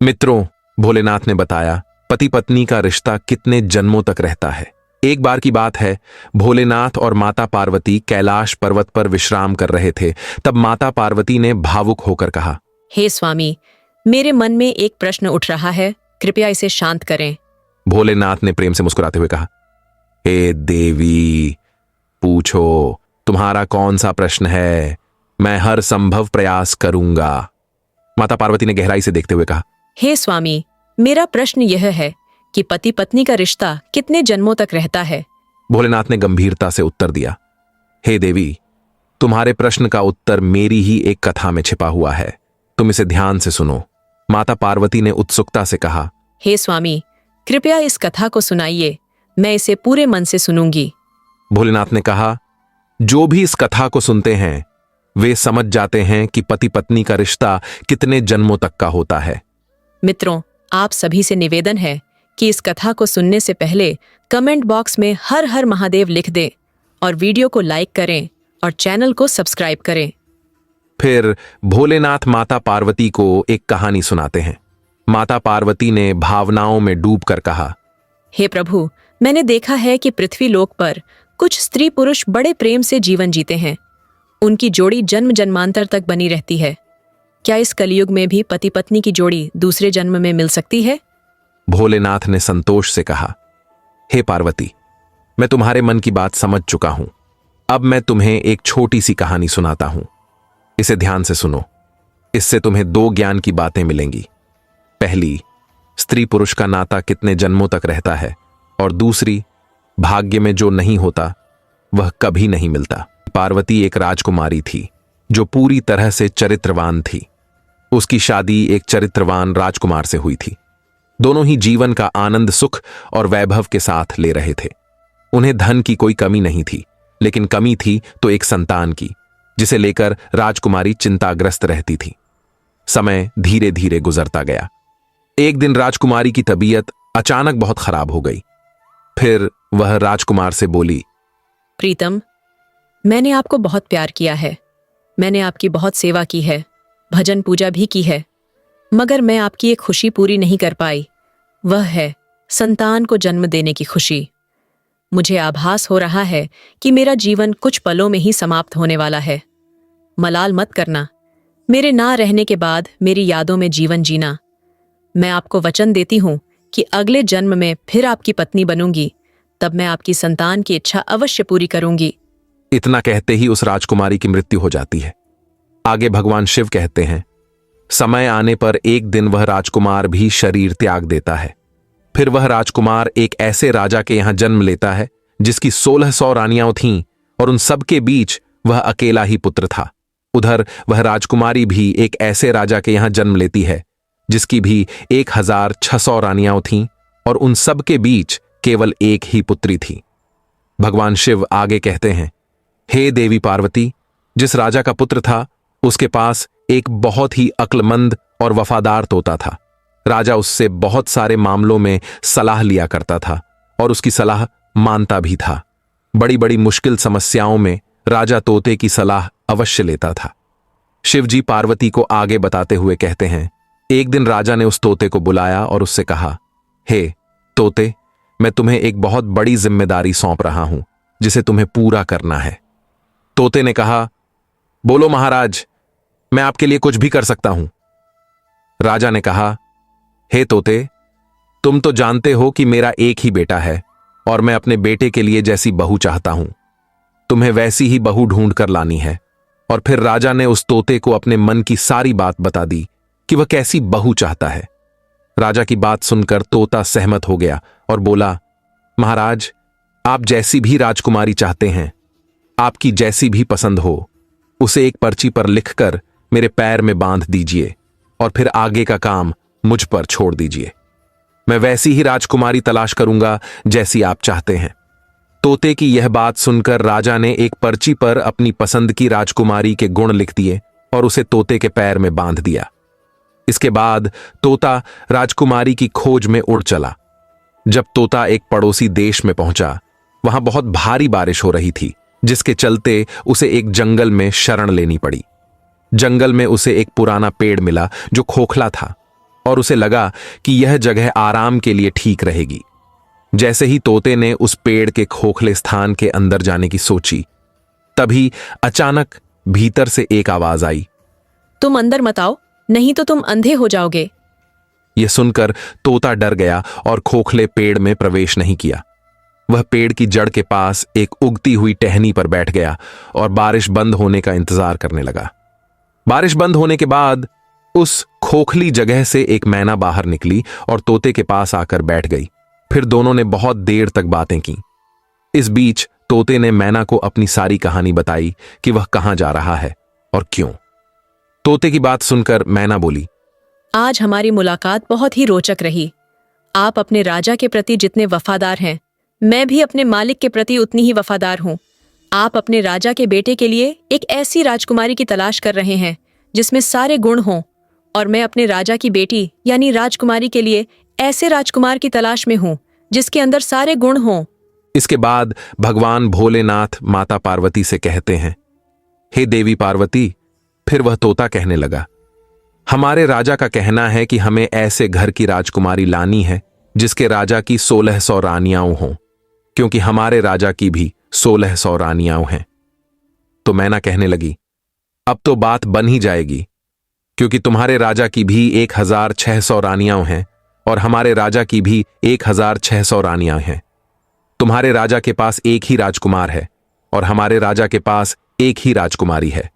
मित्रों, भोलेनाथ ने बताया, पति पत्नी का रिश्ता कितने जन्मों तक रहता है। एक बार की बात है, भोलेनाथ और माता पार्वती कैलाश पर्वत पर विश्राम कर रहे थे। तब माता पार्वती ने भावुक होकर कहा, हे स्वामी, मेरे मन में एक प्रश्न उठ रहा है, कृपया इसे शांत करें। भोलेनाथ ने प्रेम से मुस्कुराते हुए कहा, हे देवी, पूछो, तुम्हारा कौन सा प्रश्न है, मैं हर संभव प्रयास करूंगा। माता पार्वती ने गहराई से देखते हुए कहा, हे स्वामी, मेरा प्रश्न यह है कि पति पत्नी का रिश्ता कितने जन्मों तक रहता है। भोलेनाथ ने गंभीरता से उत्तर दिया, हे देवी, तुम्हारे प्रश्न का उत्तर मेरी ही एक कथा में छिपा हुआ है, तुम इसे ध्यान से सुनो। माता पार्वती ने उत्सुकता से कहा, हे स्वामी, कृपया इस कथा को सुनाइए, मैं इसे पूरे मन से सुनूंगी। भोलेनाथ ने कहा, जो भी इस कथा को सुनते हैं वे समझ जाते हैं कि पति पत्नी का रिश्ता कितने जन्मों तक का होता है। मित्रों, आप सभी से निवेदन है कि इस कथा को सुनने से पहले कमेंट बॉक्स में हर हर महादेव लिख दें और वीडियो को लाइक करें और चैनल को सब्सक्राइब करें। फिर भोलेनाथ माता पार्वती को एक कहानी सुनाते हैं। माता पार्वती ने भावनाओं में डूबकर कहा, हे प्रभु, मैंने देखा है कि पृथ्वी लोक पर कुछ स्त्री पुरुष बड़े प्रेम से जीवन जीते हैं। उनकी जोड़ी जन्म जन्मांतर तक बनी रहती है। क्या इस कलयुग में भी पति पत्नी की जोड़ी दूसरे जन्म में मिल सकती है? भोलेनाथ ने संतोष से कहा, हे पार्वती, मैं तुम्हारे मन की बात समझ चुका हूं। अब मैं तुम्हें एक छोटी सी कहानी सुनाता हूं, इसे ध्यान से सुनो। इससे तुम्हें दो ज्ञान की बातें मिलेंगी। पहली, स्त्री पुरुष का नाता कितने जन्मों तक रहता है, और दूसरी, भाग्य में जो नहीं होता वह कभी नहीं मिलता। पार्वती एक राजकुमारी थी जो पूरी तरह से चरित्रवान थी। उसकी शादी एक चरित्रवान राजकुमार से हुई थी। दोनों ही जीवन का आनंद सुख और वैभव के साथ ले रहे थे। उन्हें धन की कोई कमी नहीं थी, लेकिन कमी थी तो एक संतान की, जिसे लेकर राजकुमारी चिंताग्रस्त रहती थी। समय धीरे धीरे गुजरता गया। एक दिन राजकुमारी की तबीयत अचानक बहुत खराब हो गई। फिर वह राजकुमार से बोली, प्रीतम, मैंने आपको बहुत प्यार किया है, मैंने आपकी बहुत सेवा की है, भजन पूजा भी की है, मगर मैं आपकी एक खुशी पूरी नहीं कर पाई। वह है संतान को जन्म देने की खुशी। मुझे आभास हो रहा है कि मेरा जीवन कुछ पलों में ही समाप्त होने वाला है। मलाल मत करना, मेरे ना रहने के बाद मेरी यादों में जीवन जीना। मैं आपको वचन देती हूं कि अगले जन्म में फिर आपकी पत्नी बनूंगी, तब मैं आपकी संतान की इच्छा अवश्य पूरी करूंगी। इतना कहते ही उस राजकुमारी की मृत्यु हो जाती है। आगे भगवान शिव कहते हैं, समय आने पर एक दिन वह राजकुमार भी शरीर त्याग देता है। फिर वह राजकुमार एक ऐसे राजा के यहां जन्म लेता है जिसकी 1600 रानियां थीं और उन सब के बीच वह अकेला ही पुत्र था। उधर वह राजकुमारी भी एक ऐसे राजा के यहां जन्म लेती है जिसकी भी 1600 रानियां थीं और उन सब के बीच केवल एक ही पुत्री थी। भगवान शिव आगे कहते हैं, हे देवी पार्वती, जिस राजा का पुत्र था उसके पास एक बहुत ही अक्लमंद और वफादार तोता था। राजा उससे बहुत सारे मामलों में सलाह लिया करता था और उसकी सलाह मानता भी था। बड़ी बड़ी मुश्किल समस्याओं में राजा तोते की सलाह अवश्य लेता था। शिवजी पार्वती को आगे बताते हुए कहते हैं, एक दिन राजा ने उस तोते को बुलाया और उससे कहा, हे तोते, मैं तुम्हें एक बहुत बड़ी जिम्मेदारी सौंप रहा हूं जिसे तुम्हें पूरा करना है। तोते ने कहा, बोलो महाराज, मैं आपके लिए कुछ भी कर सकता हूं। राजा ने कहा, हे तोते, तुम तो जानते हो कि मेरा एक ही बेटा है और मैं अपने बेटे के लिए जैसी बहू चाहता हूं, तुम्हें वैसी ही बहू ढूंढ कर लानी है। और फिर राजा ने उस तोते को अपने मन की सारी बात बता दी कि वह कैसी बहू चाहता है। राजा की बात सुनकर तोता सहमत हो गया और बोला, महाराज, आप जैसी भी राजकुमारी चाहते हैं, आपकी जैसी भी पसंद हो, उसे एक पर्ची पर लिखकर मेरे पैर में बांध दीजिए और फिर आगे का काम मुझ पर छोड़ दीजिए। मैं वैसी ही राजकुमारी तलाश करूंगा जैसी आप चाहते हैं। तोते की यह बात सुनकर राजा ने एक पर्ची पर अपनी पसंद की राजकुमारी के गुण लिख दिए और उसे तोते के पैर में बांध दिया। इसके बाद तोता राजकुमारी की खोज में उड़ चला। जब तोता एक पड़ोसी देश में पहुंचा, वहां बहुत भारी बारिश हो रही थी, जिसके चलते उसे एक जंगल में शरण लेनी पड़ी। जंगल में उसे एक पुराना पेड़ मिला जो खोखला था और उसे लगा कि यह जगह आराम के लिए ठीक रहेगी। जैसे ही तोते ने उस पेड़ के खोखले स्थान के अंदर जाने की सोची, तभी अचानक भीतर से एक आवाज आई, तुम अंदर मत आओ, नहीं तो तुम अंधे हो जाओगे। यह सुनकर तोता डर गया और खोखले पेड़ में प्रवेश नहीं किया। वह पेड़ की जड़ के पास एक उगती हुई टहनी पर बैठ गया और बारिश बंद होने का इंतजार करने लगा। बारिश बंद होने के बाद उस खोखली जगह से एक मैना बाहर निकली और तोते के पास आकर बैठ गई। फिर दोनों ने बहुत देर तक बातें की। इस बीच तोते ने मैना को अपनी सारी कहानी बताई कि वह कहां जा रहा है और क्यों। तोते की बात सुनकर मैना बोली, आज हमारी मुलाकात बहुत ही रोचक रही। आप अपने राजा के प्रति जितने वफादार हैं, मैं भी अपने मालिक के प्रति उतनी ही वफादार हूं। आप अपने राजा के बेटे के लिए एक ऐसी राजकुमारी की तलाश कर रहे हैं जिसमें सारे गुण हों, और मैं अपने राजा की बेटी यानी राजकुमारी के लिए ऐसे राजकुमार की तलाश में हूं जिसके अंदर सारे गुण हों। इसके बाद भगवान भोलेनाथ माता पार्वती से कहते हैं, हे देवी पार्वती। फिर वह तोता कहने लगा, हमारे राजा का कहना है कि हमें ऐसे घर की राजकुमारी लानी है जिसके राजा की 1600 रानियां हों, क्योंकि हमारे राजा की भी 1600 रानियां हैं। तो मैना कहने लगी, अब तो बात बन ही जाएगी, क्योंकि तुम्हारे राजा की भी 1600 रानियां हैं और हमारे राजा की भी 1600 रानियां हैं। तुम्हारे राजा के पास एक ही राजकुमार है और हमारे राजा के पास एक ही राजकुमारी है।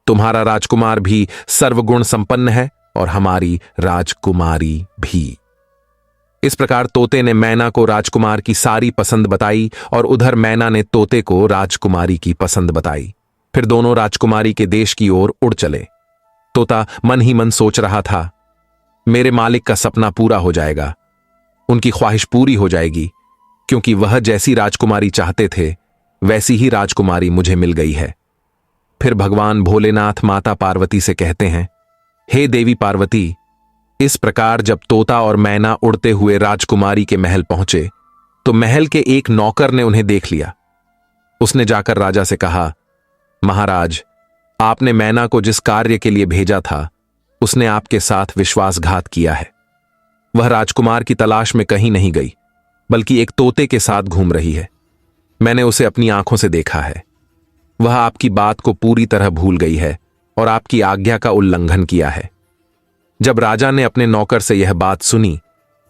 तुम्हारा राजकुमार भी सर्वगुण संपन्न है और हमारी राजकुमारी भी। इस प्रकार तोते ने मैना को राजकुमार की सारी पसंद बताई और उधर मैना ने तोते को राजकुमारी की पसंद बताई। फिर दोनों राजकुमारी के देश की ओर उड़ चले। तोता मन ही मन सोच रहा था, मेरे मालिक का सपना पूरा हो जाएगा, उनकी ख्वाहिश पूरी हो जाएगी, क्योंकि वह जैसी राजकुमारी चाहते थे वैसी ही राजकुमारी मुझे मिल गई है। फिर भगवान भोलेनाथ माता पार्वती से कहते हैं, हे देवी पार्वती। इस प्रकार जब तोता और मैना उड़ते हुए राजकुमारी के महल पहुंचे तो महल के एक नौकर ने उन्हें देख लिया। उसने जाकर राजा से कहा, महाराज, आपने मैना को जिस कार्य के लिए भेजा था उसने आपके साथ विश्वासघात किया है। वह राजकुमार की तलाश में कहीं नहीं गई, बल्कि एक तोते के साथ घूम रही है। मैंने उसे अपनी आंखों से देखा है। वह आपकी बात को पूरी तरह भूल गई है और आपकी आज्ञा का उल्लंघन किया है। जब राजा ने अपने नौकर से यह बात सुनी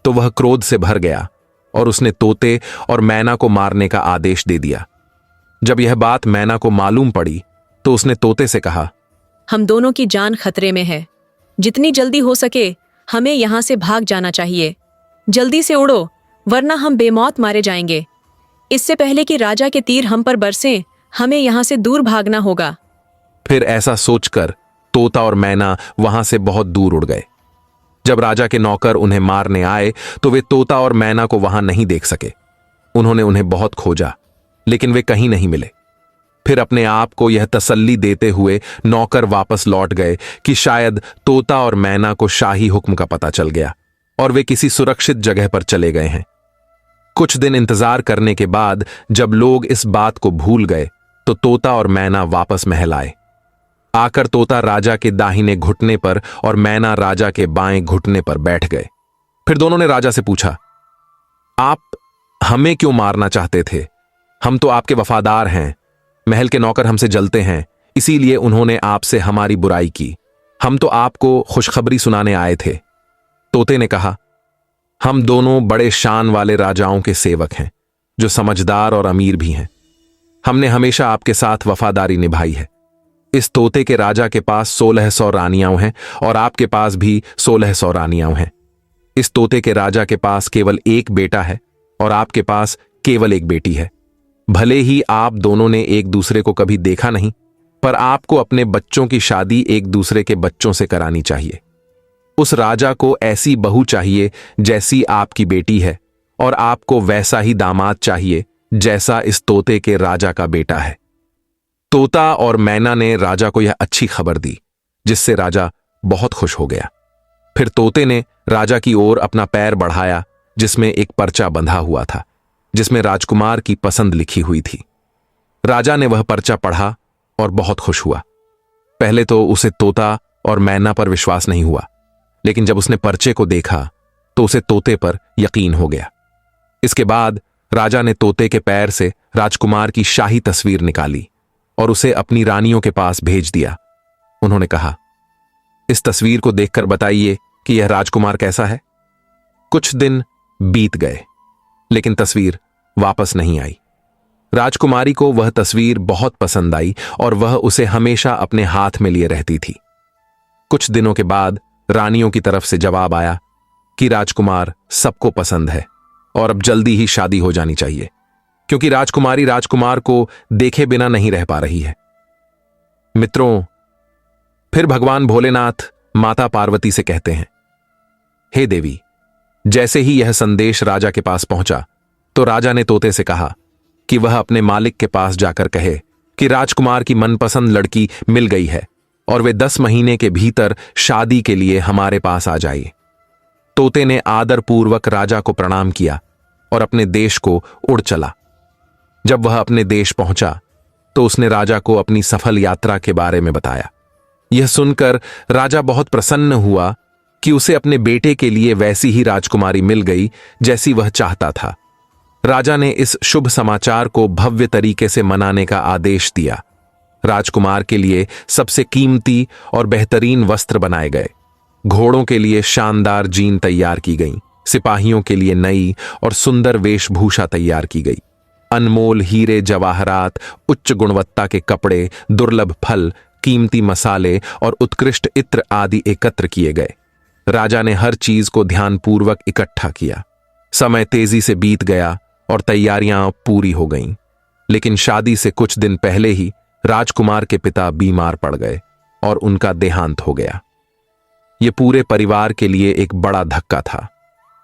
तो वह क्रोध से भर गया और उसने तोते और मैना को मारने का आदेश दे दिया। जब यह बात मैना को मालूम पड़ी तो उसने तोते से कहा, हम दोनों की जान खतरे में है। जितनी जल्दी हो सके हमें यहां से भाग जाना चाहिए। जल्दी से उड़ो, वरना हम बेमौत मारे जाएंगे। इससे पहले कि राजा के तीर हम पर बरसें, हमें यहां से दूर भागना होगा। फिर ऐसा सोचकर तोता और मैना वहां से बहुत दूर उड़ गए। जब राजा के नौकर उन्हें मारने आए तो वे तोता और मैना को वहां नहीं देख सके। उन्होंने उन्हें बहुत खोजा, लेकिन वे कहीं नहीं मिले। फिर अपने आप को यह तसल्ली देते हुए नौकर वापस लौट गए कि शायद तोता और मैना को शाही हुक्म का पता चल गया और वे किसी सुरक्षित जगह पर चले गए हैं। कुछ दिन इंतजार करने के बाद जब लोग इस बात को भूल गए तो तोता और मैना वापस महल आए। आकर तोता राजा के दाहिने घुटने पर और मैना राजा के बाएं घुटने पर बैठ गए। फिर दोनों ने राजा से पूछा, आप हमें क्यों मारना चाहते थे? हम तो आपके वफादार हैं। महल के नौकर हमसे जलते हैं, इसीलिए उन्होंने आपसे हमारी बुराई की। हम तो आपको खुशखबरी सुनाने आए थे। तोते ने कहा, हम दोनों बड़े शान वाले राजाओं के सेवक हैं, जो समझदार और अमीर भी हैं। हमने हमेशा आपके साथ वफादारी निभाई है। इस तोते के राजा के पास 1600 रानियां हैं और आपके पास भी 1600 रानियां हैं। इस तोते के राजा के पास केवल एक बेटा है और आपके पास केवल एक बेटी है। भले ही आप दोनों ने एक दूसरे को कभी देखा नहीं, पर आपको अपने बच्चों की शादी एक दूसरे के बच्चों से करानी चाहिए। उस राजा को ऐसी बहू चाहिए जैसी आपकी बेटी है और आपको वैसा ही दामाद चाहिए जैसा इस तोते के राजा का बेटा है। तोता और मैना ने राजा को यह अच्छी खबर दी, जिससे राजा बहुत खुश हो गया। फिर तोते ने राजा की ओर अपना पैर बढ़ाया, जिसमें एक पर्चा बंधा हुआ था, जिसमें राजकुमार की पसंद लिखी हुई थी। राजा ने वह पर्चा पढ़ा और बहुत खुश हुआ। पहले तो उसे तोता और मैना पर विश्वास नहीं हुआ, लेकिन जब उसने पर्चे को देखा तो उसे तोते पर यकीन हो गया। इसके बाद राजा ने तोते के पैर से राजकुमार की शाही तस्वीर निकाली और उसे अपनी रानियों के पास भेज दिया। उन्होंने कहा, इस तस्वीर को देखकर बताइए कि यह राजकुमार कैसा है। कुछ दिन बीत गए, लेकिन तस्वीर वापस नहीं आई। राजकुमारी को वह तस्वीर बहुत पसंद आई और वह उसे हमेशा अपने हाथ में लिए रहती थी। कुछ दिनों के बाद रानियों की तरफ से जवाब आया कि राजकुमार सबको पसंद है और अब जल्दी ही शादी हो जानी चाहिए, क्योंकि राजकुमारी राजकुमार को देखे बिना नहीं रह पा रही है। मित्रों, फिर भगवान भोलेनाथ माता पार्वती से कहते हैं, हे देवी, जैसे ही यह संदेश राजा के पास पहुंचा तो राजा ने तोते से कहा कि वह अपने मालिक के पास जाकर कहे कि राजकुमार की मनपसंद लड़की मिल गई है और वे 10 महीने के भीतर शादी के लिए हमारे पास आ जाइए। तोते ने आदरपूर्वक राजा को प्रणाम किया और अपने देश को उड़ चला। जब वह अपने देश पहुंचा तो उसने राजा को अपनी सफल यात्रा के बारे में बताया। यह सुनकर राजा बहुत प्रसन्न हुआ कि उसे अपने बेटे के लिए वैसी ही राजकुमारी मिल गई जैसी वह चाहता था। राजा ने इस शुभ समाचार को भव्य तरीके से मनाने का आदेश दिया। राजकुमार के लिए सबसे कीमती और बेहतरीन वस्त्र बनाए गए, घोड़ों के लिए शानदार जीन तैयार की गई, सिपाहियों के लिए नई और सुंदर वेशभूषा तैयार की गई। अनमोल हीरे जवाहरात, उच्च गुणवत्ता के कपड़े, दुर्लभ फल, कीमती मसाले और उत्कृष्ट इत्र आदि एकत्र किए गए। राजा ने हर चीज को ध्यानपूर्वक इकट्ठा किया। समय तेजी से बीत गया और तैयारियां पूरी हो गईं, लेकिन शादी से कुछ दिन पहले ही राजकुमार के पिता बीमार पड़ गए और उनका देहांत हो गया। यह पूरे परिवार के लिए एक बड़ा धक्का था।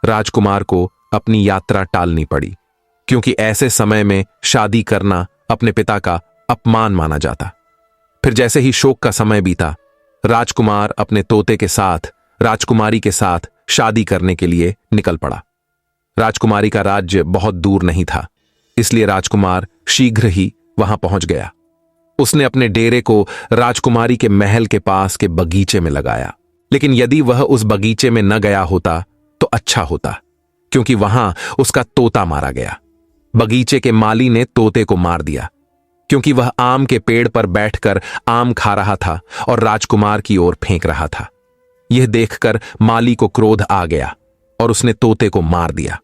राजकुमार को अपनी यात्रा टालनी पड़ी, क्योंकि ऐसे समय में शादी करना अपने पिता का अपमान माना जाता। फिर जैसे ही शोक का समय बीता, राजकुमार अपने तोते के साथ राजकुमारी के साथ शादी करने के लिए निकल पड़ा। राजकुमारी का राज्य बहुत दूर नहीं था, इसलिए राजकुमार शीघ्र ही वहां पहुंच गया। उसने अपने डेरे को राजकुमारी के महल के पास के बगीचे में लगाया, लेकिन यदि वह उस बगीचे में न गया होता तो अच्छा होता, क्योंकि वहां उसका तोता मारा गया। बगीचे के माली ने तोते को मार दिया, क्योंकि वह आम के पेड़ पर बैठकर आम खा रहा था और राजकुमार की ओर फेंक रहा था। यह देखकर माली को क्रोध आ गया और उसने तोते को मार दिया।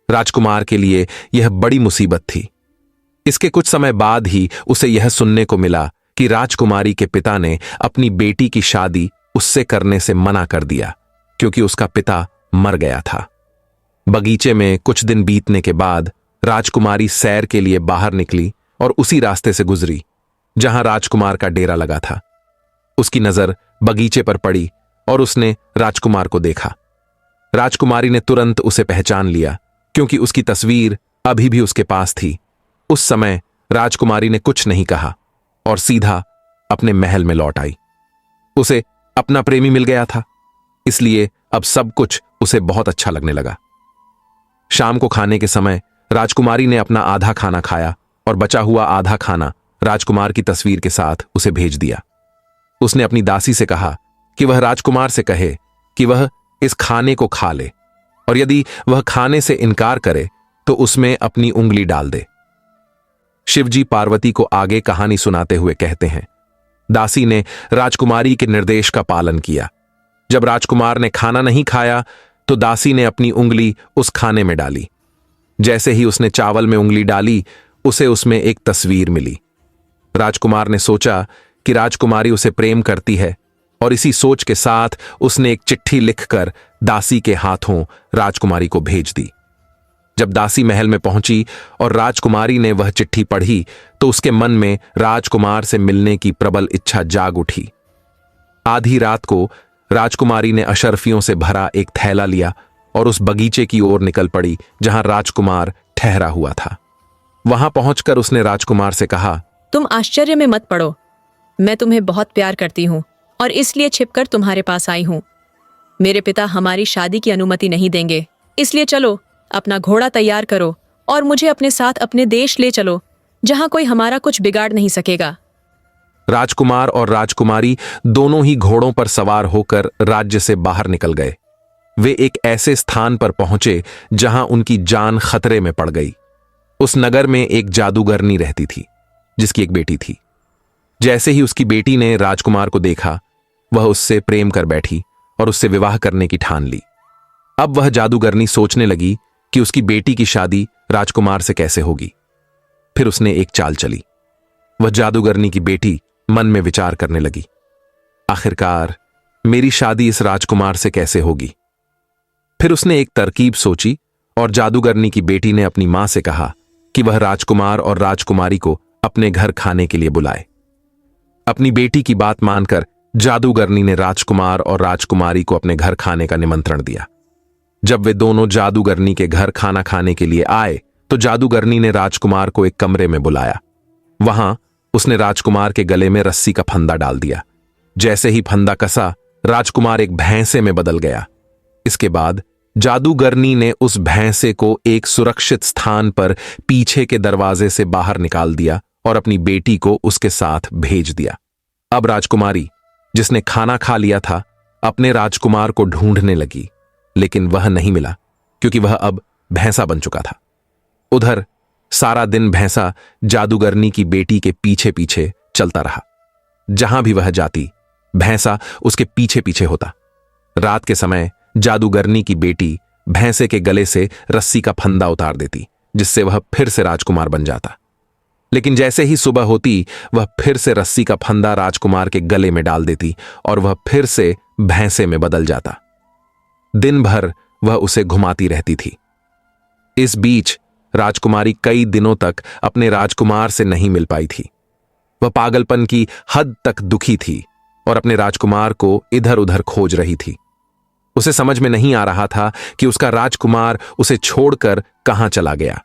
राजकुमार के लिए यह बड़ी मुसीबत थी। इसके कुछ समय बाद ही उसे यह सुनने को मिला कि राजकुमारी के पिता ने अपनी बेटी की शादी उससे करने से मना कर दिया, क्योंकि उसका पिता मर गया था। बगीचे में कुछ दिन बीतने के बाद राजकुमारी सैर के लिए बाहर निकली और उसी रास्ते से गुजरी जहां राजकुमार का डेरा लगा था। उसकी नजर बगीचे पर पड़ी और उसने राजकुमार को देखा। राजकुमारी ने तुरंत उसे पहचान लिया, क्योंकि उसकी तस्वीर अभी भी उसके पास थी। उस समय राजकुमारी ने कुछ नहीं कहा और सीधा अपने महल में लौट आई। उसे अपना प्रेमी मिल गया था, इसलिए अब सब कुछ उसे बहुत अच्छा लगने लगा। शाम को खाने के समय राजकुमारी ने अपना आधा खाना खाया और बचा हुआ आधा खाना राजकुमार की तस्वीर के साथ उसे भेज दिया। उसने अपनी दासी से कहा कि वह राजकुमार से कहे कि वह इस खाने को खा ले, और यदि वह खाने से इनकार करे तो उसमें अपनी उंगली डाल दे। शिवजी पार्वती को आगे कहानी सुनाते हुए कहते हैं, दासी ने राजकुमारी के निर्देश का पालन किया। जब राजकुमार ने खाना नहीं खाया तो दासी ने अपनी उंगली उस खाने में डाली। जैसे ही उसने चावल में उंगली डाली, उसे उसमें एक तस्वीर मिली। राजकुमार ने सोचा कि राजकुमारी उसे प्रेम करती है, और इसी सोच के साथ उसने एक चिट्ठी लिखकर दासी के हाथों राजकुमारी को भेज दी। जब दासी महल में पहुंची और राजकुमारी ने वह चिट्ठी पढ़ी तो उसके मन में राजकुमार से मिलने की प्रबल इच्छा जाग उठी। आधी रात को राजकुमारी ने अशर्फियों से भरा एक थैला लिया और उस बगीचे की ओर निकल पड़ी जहां राजकुमार ठहरा हुआ था। वहां पहुंचकर उसने राजकुमार से कहा, तुम आश्चर्य में मत पड़ो, मैं तुम्हें बहुत प्यार करती हूँ और इसलिए छिपकर तुम्हारे पास आई हूँ। मेरे पिता हमारी शादी की अनुमति नहीं देंगे, इसलिए चलो अपना घोड़ा तैयार करो और मुझे अपने साथ अपने देश ले चलो, जहां कोई हमारा कुछ बिगाड़ नहीं सकेगा। राजकुमार और राजकुमारी दोनों ही घोड़ों पर सवार होकर राज्य से बाहर निकल गए। वे एक ऐसे स्थान पर पहुंचे जहां उनकी जान खतरे में पड़ गई। उस नगर में एक जादूगरनी रहती थी जिसकी एक बेटी थी। जैसे ही उसकी बेटी ने राजकुमार को देखा, वह उससे प्रेम कर बैठी और उससे विवाह करने की ठान ली। अब वह जादूगरनी सोचने लगी कि उसकी बेटी की शादी राजकुमार से कैसे होगी। फिर उसने एक चाल चली। वह जादूगरनी की बेटी मन में विचार करने लगी, आखिरकार मेरी शादी इस राजकुमार से कैसे होगी। फिर उसने एक तरकीब सोची और जादूगरनी की बेटी ने अपनी मां से कहा कि वह राजकुमार और राजकुमारी को अपने घर खाने के लिए बुलाए। अपनी बेटी की बात मानकर जादूगरनी ने राजकुमार और राजकुमारी को अपने घर खाने का निमंत्रण दिया। जब वे दोनों जादूगरनी के घर खाना खाने के लिए आए तो जादूगरनी ने राजकुमार को एक कमरे में बुलाया। वहां उसने राजकुमार के गले में रस्सी का फंदा डाल दिया। जैसे ही फंदा कसा, राजकुमार एक भैंसे में बदल गया। इसके बाद जादूगरनी ने उस भैंसे को एक सुरक्षित स्थान पर पीछे के दरवाजे से बाहर निकाल दिया और अपनी बेटी को उसके साथ भेज दिया। अब राजकुमारी, जिसने खाना खा लिया था, अपने राजकुमार को ढूंढने लगी, लेकिन वह नहीं मिला क्योंकि वह अब भैंसा बन चुका था। उधर सारा दिन भैंसा जादूगरनी की बेटी के पीछे पीछे चलता रहा। जहां भी वह जाती, भैंसा उसके पीछे पीछे होता। रात के समय जादूगरनी की बेटी भैंसे के गले से रस्सी का फंदा उतार देती, जिससे वह फिर से राजकुमार बन जाता। लेकिन जैसे ही सुबह होती, वह फिर से रस्सी का फंदा राजकुमार के गले में डाल देती और वह फिर से भैंसे में बदल जाता। दिन भर वह उसे घुमाती रहती थी। इस बीच राजकुमारी कई दिनों तक अपने राजकुमार से नहीं मिल पाई थी। वह पागलपन की हद तक दुखी थी और अपने राजकुमार को इधर उधर खोज रही थी। उसे समझ में नहीं आ रहा था कि उसका राजकुमार उसे छोड़कर कहां चला गया।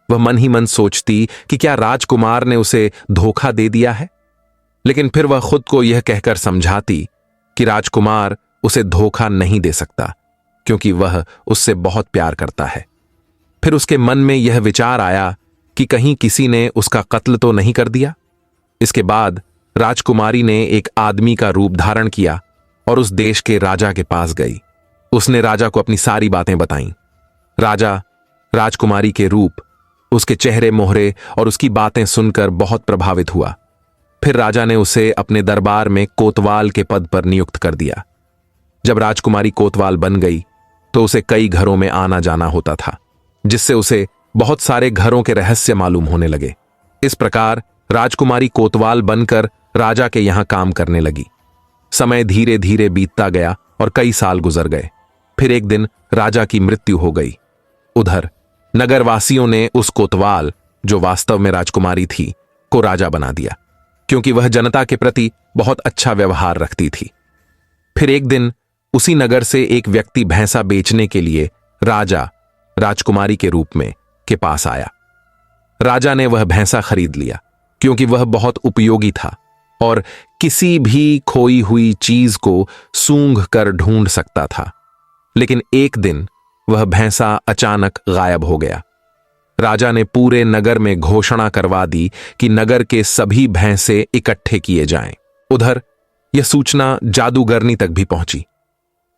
वह मन ही मन सोचती कि क्या राजकुमार ने उसे धोखा दे दिया है, लेकिन फिर वह खुद को यह कहकर समझाती कि राजकुमार उसे धोखा नहीं दे सकता क्योंकि वह उससे बहुत प्यार करता है। फिर उसके मन में यह विचार आया कि कहीं किसी ने उसका कत्ल तो नहीं कर दिया। इसके बाद राजकुमारी ने एक आदमी का रूप धारण किया और उस देश के राजा के पास गई। उसने राजा को अपनी सारी बातें बताईं। राजा राजकुमारी के रूप, उसके चेहरे मोहरे और उसकी बातें सुनकर बहुत प्रभावित हुआ। फिर राजा ने उसे अपने दरबार में कोतवाल के पद पर नियुक्त कर दिया। जब राजकुमारी कोतवाल बन गई तो उसे कई घरों में आना जाना होता था, जिससे उसे बहुत सारे घरों के रहस्य मालूम होने लगे। इस प्रकार राजकुमारी कोतवाल बनकर राजा के यहां काम करने लगी। समय धीरे धीरे बीतता गया और कई साल गुजर गए। फिर एक दिन राजा की मृत्यु हो गई। उधर नगरवासियों ने उस कोतवाल, जो वास्तव में राजकुमारी थी, को राजा बना दिया क्योंकि वह जनता के प्रति बहुत अच्छा व्यवहार रखती थी। फिर एक दिन उसी नगर से एक व्यक्ति भैंसा बेचने के लिए राजा राजकुमारी के रूप में के पास आया। राजा ने वह भैंसा खरीद लिया क्योंकि वह बहुत उपयोगी था और किसी भी खोई हुई चीज को सूंघ कर ढूंढ सकता था। लेकिन एक दिन वह भैंसा अचानक गायब हो गया। राजा ने पूरे नगर में घोषणा करवा दी कि नगर के सभी भैंसे इकट्ठे किए जाएं। उधर यह सूचना जादूगरनी तक भी पहुंची।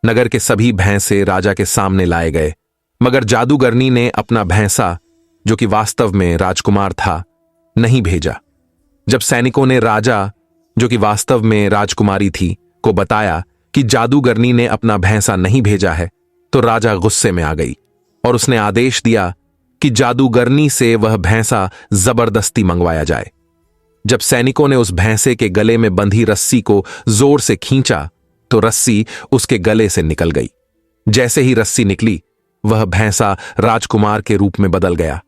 नगर के सभी भैंसे राजा के सामने लाए गए, मगर जादूगरनी ने अपना भैंसा, जो कि वास्तव में राजकुमार था, नहीं भेजा। जब सैनिकों ने राजा, जो कि वास्तव में राजकुमारी थी, को बताया कि जादूगरनी ने अपना भैंसा नहीं भेजा है, तो राजा गुस्से में आ गई और उसने आदेश दिया कि जादूगरनी से वह भैंसा जबरदस्ती मंगवाया जाए। जब सैनिकों ने उस भैंसे के गले में बंधी रस्सी को जोर से खींचा तो रस्सी उसके गले से निकल गई। जैसे ही रस्सी निकली, वह भैंसा राजकुमार के रूप में बदल गया।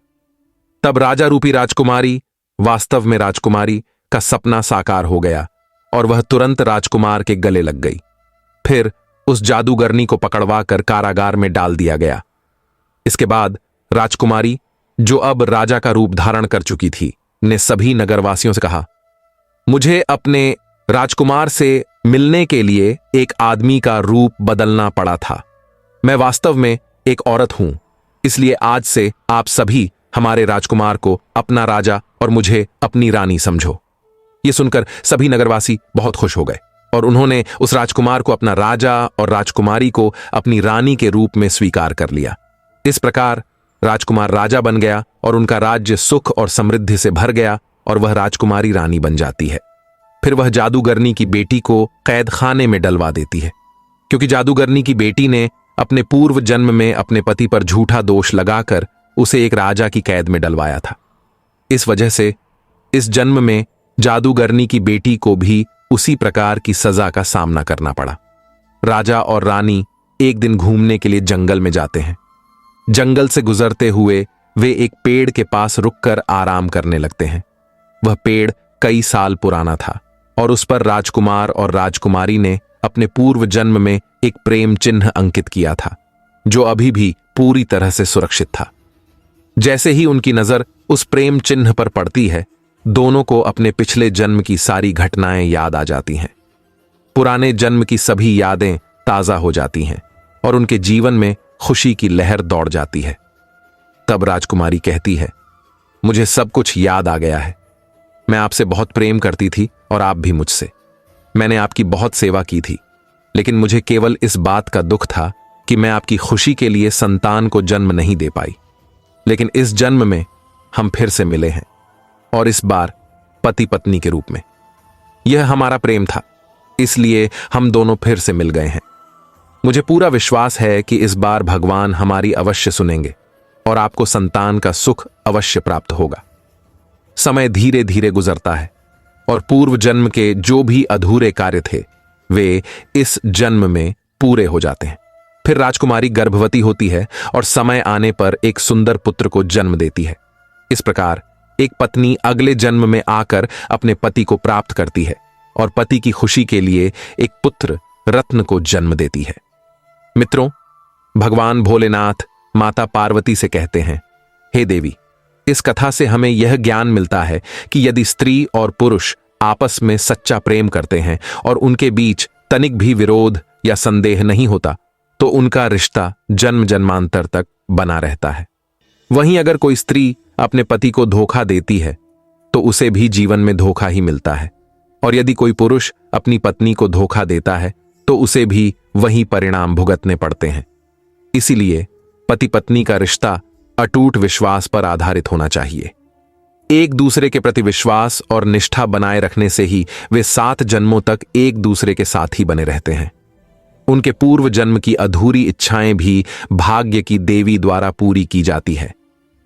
तब राजा रूपी राजकुमारी, वास्तव में राजकुमारी, का सपना साकार हो गया और वह तुरंत राजकुमार के गले लग गई। फिर उस जादूगरनी को पकड़वाकर कारागार में डाल दिया गया। इसके बाद राजकुमारी, जो अब राजा का रूप धारण कर चुकी थी, ने सभी नगरवासियों से कहा, मुझे अपने राजकुमार से मिलने के लिए एक आदमी का रूप बदलना पड़ा था। मैं वास्तव में एक औरत हूं, इसलिए आज से आप सभी हमारे राजकुमार को अपना राजा और मुझे अपनी रानी समझो। ये सुनकर सभी नगरवासी बहुत खुश हो गए और उन्होंने उस राजकुमार को अपना राजा और राजकुमारी को अपनी रानी के रूप में स्वीकार कर लिया। इस प्रकार राजकुमार राजा बन गया और उनका राज्य सुख और समृद्धि से भर गया और वह राजकुमारी रानी बन जाती है। फिर वह जादूगरनी की बेटी को कैद खाने में डलवा देती है, क्योंकि जादूगरनी की बेटी ने अपने पूर्व जन्म में अपने पति पर झूठा दोष लगाकर उसे एक राजा की कैद में डलवाया था। इस वजह से इस जन्म में जादूगरनी की बेटी को भी उसी प्रकार की सजा का सामना करना पड़ा। राजा और रानी एक दिन घूमने के लिए जंगल में जाते हैं। जंगल से गुजरते हुए वे एक पेड़ के पास रुककर आराम करने लगते हैं। वह पेड़ कई साल पुराना था और उस पर राजकुमार और राजकुमारी ने अपने पूर्व जन्म में एक प्रेम चिन्ह अंकित किया था, जो अभी भी पूरी तरह से सुरक्षित था। जैसे ही उनकी नजर उस प्रेम चिन्ह पर पड़ती है, दोनों को अपने पिछले जन्म की सारी घटनाएं याद आ जाती हैं। पुराने जन्म की सभी यादें ताजा हो जाती हैं और उनके जीवन में खुशी की लहर दौड़ जाती है। तब राजकुमारी कहती है, मुझे सब कुछ याद आ गया है। मैं आपसे बहुत प्रेम करती थी और आप भी मुझसे। मैंने आपकी बहुत सेवा की थी, लेकिन मुझे केवल इस बात का दुख था कि मैं आपकी खुशी के लिए संतान को जन्म नहीं दे पाई। लेकिन इस जन्म में हम फिर से मिले हैं और इस बार पति पत्नी के रूप में। यह हमारा प्रेम था, इसलिए हम दोनों फिर से मिल गए हैं। मुझे पूरा विश्वास है कि इस बार भगवान हमारी अवश्य सुनेंगे और आपको संतान का सुख अवश्य प्राप्त होगा। समय धीरे धीरे गुजरता है और पूर्व जन्म के जो भी अधूरे कार्य थे वे इस जन्म में पूरे हो जाते हैं। फिर राजकुमारी गर्भवती होती है और समय आने पर एक सुंदर पुत्र को जन्म देती है। इस प्रकार एक पत्नी अगले जन्म में आकर अपने पति को प्राप्त करती है और पति की खुशी के लिए एक पुत्र रत्न को जन्म देती है। मित्रों, भगवान भोलेनाथ माता पार्वती से कहते हैं, हे देवी, इस कथा से हमें यह ज्ञान मिलता है कि यदि स्त्री और पुरुष आपस में सच्चा प्रेम करते हैं और उनके बीच तनिक भी विरोध या संदेह नहीं होता, तो उनका रिश्ता जन्म जन्मांतर तक बना रहता है। वहीं अगर कोई स्त्री अपने पति को धोखा देती है तो उसे भी जीवन में धोखा ही मिलता है, और यदि कोई पुरुष अपनी पत्नी को धोखा देता है तो उसे भी वही परिणाम भुगतने पड़ते हैं। इसीलिए पति पत्नी का रिश्ता अटूट विश्वास पर आधारित होना चाहिए। एक दूसरे के प्रति विश्वास और निष्ठा बनाए रखने से ही वे 7 जन्मों तक एक दूसरे के साथ ही बने रहते हैं। उनके पूर्व जन्म की अधूरी इच्छाएं भी भाग्य की देवी द्वारा पूरी की जाती है।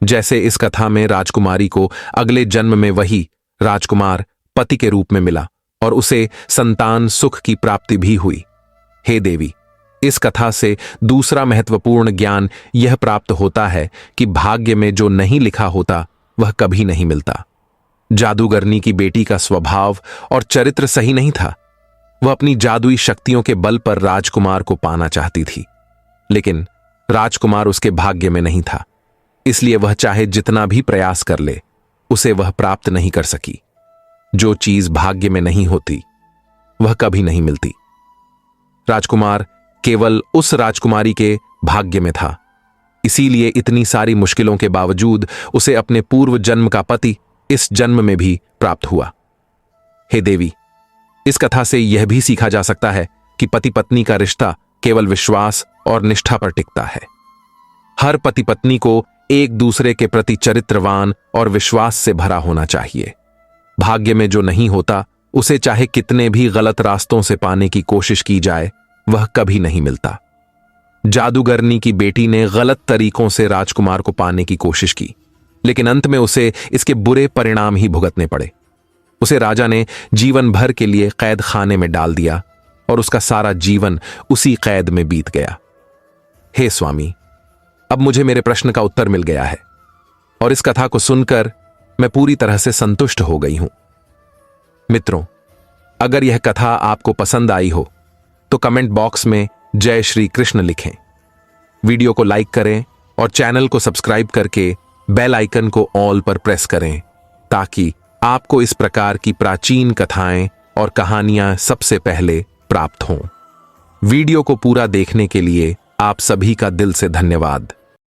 जैसे इस कथा में राजकुमारी को अगले जन्म में वही राजकुमार पति के रूप में मिला और उसे संतान सुख की प्राप्ति भी हुई। हे देवी, इस कथा से दूसरा महत्वपूर्ण ज्ञान यह प्राप्त होता है कि भाग्य में जो नहीं लिखा होता वह कभी नहीं मिलता। जादूगरनी की बेटी का स्वभाव और चरित्र सही नहीं था। वह अपनी जादुई शक्तियों के बल पर राजकुमार को पाना चाहती थी, लेकिन राजकुमार उसके भाग्य में नहीं था। इसलिए वह चाहे जितना भी प्रयास कर ले, उसे वह प्राप्त नहीं कर सकी। जो चीज भाग्य में नहीं होती वह कभी नहीं मिलती। राजकुमार केवल उस राजकुमारी के भाग्य में था, इसीलिए इतनी सारी मुश्किलों के बावजूद उसे अपने पूर्व जन्म का पति इस जन्म में भी प्राप्त हुआ। हे देवी, इस कथा से यह भी सीखा जा सकता है कि पति पत्नी का रिश्ता केवल विश्वास और निष्ठा पर टिकता है। हर पति पत्नी को एक दूसरे के प्रति चरित्रवान और विश्वास से भरा होना चाहिए। भाग्य में जो नहीं होता उसे चाहे कितने भी गलत रास्तों से पाने की कोशिश की जाए, वह कभी नहीं मिलता। जादूगरनी की बेटी ने गलत तरीकों से राजकुमार को पाने की कोशिश की, लेकिन अंत में उसे इसके बुरे परिणाम ही भुगतने पड़े। उसे राजा ने जीवन भर के लिए कैद खाने में डाल दिया और उसका सारा जीवन उसी कैद में बीत गया। हे स्वामी, अब मुझे मेरे प्रश्न का उत्तर मिल गया है और इस कथा को सुनकर मैं पूरी तरह से संतुष्ट हो गई हूं। मित्रों, अगर यह कथा आपको पसंद आई हो तो कमेंट बॉक्स में जय श्री कृष्ण लिखें। वीडियो को लाइक करें और चैनल को सब्सक्राइब करके बेल आइकन को ऑल पर प्रेस करें, ताकि आपको इस प्रकार की प्राचीन कथाएं और कहानियां सबसे पहले प्राप्त हों। वीडियो को पूरा देखने के लिए आप सभी का दिल से धन्यवाद।